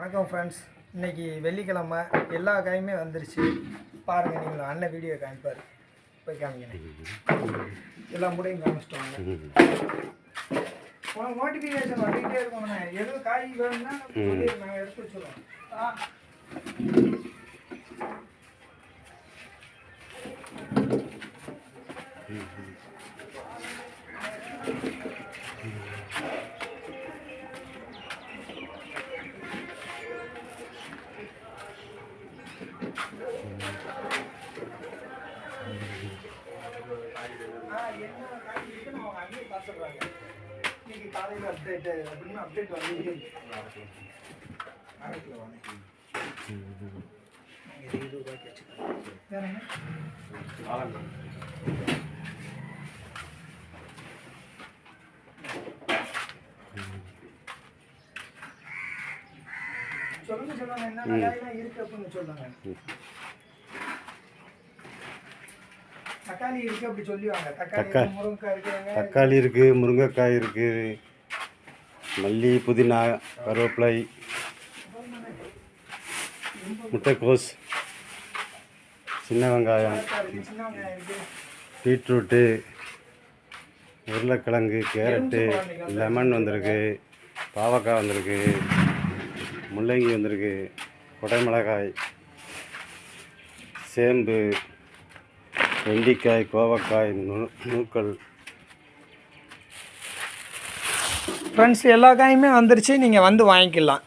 வணக்கம் ஃப்ரெண்ட்ஸ். இன்றைக்கி வெள்ளிக்கிழமை எல்லா காயுமே வந்துருச்சு. பாருங்கள், நீங்களும் அண்ணன் வீடியோ காமிப்பார். போய் காமிக்கிறேன். எல்லா மூடையும் காமிச்சிட்டோங்க. உனக்கு நோட்டிஃபிகேஷன் வந்துகிட்டே இருக்கோங்கண்ணே. எதுவும் காய் வேணும்னா நாங்கள் எடுத்து வச்சுருவோம். என்ன காய் இருக்குன்னு அவங்க அங்கேயே பார்த்துடுறாங்க. இன்னைக்கு காலையில் அப்டேட்டு அப்படின்னு அப்டேட் வந்துட்டே அரைக்கில் வாங்க. இது 20 ரூபாய்க்கு வச்சுக்கலாம். வேறுங்க சொல்லுங்க என்னென்ன காயெல்லாம் இருக்குது அப்படின்னு சொல்லுங்க. தக்காளி இருக்குது அப்படி சொல்லுவாங்க. தக்காளி இருக்குது, முருங்கைக்காய் இருக்குது, மல்லி, புதினா, கருவேப்பிலை, முட்டைக்கோஸ், சின்ன வெங்காயம், பீட்ரூட்டு, உருளைக்கிழங்கு, கேரட்டு, லெமன் வந்திருக்கு, பாவக்காய் வந்திருக்கு, முள்ளங்கி வந்திருக்கு, குடைமிளகாய், சேம்பு, வெண்டிக்காய், கோவக்காய், நூக்கல். ஃப்ரெண்ட்ஸ், எல்லா காயுமே வந்துருச்சு. நீங்கள் வந்து வாங்கிக்கலாம்.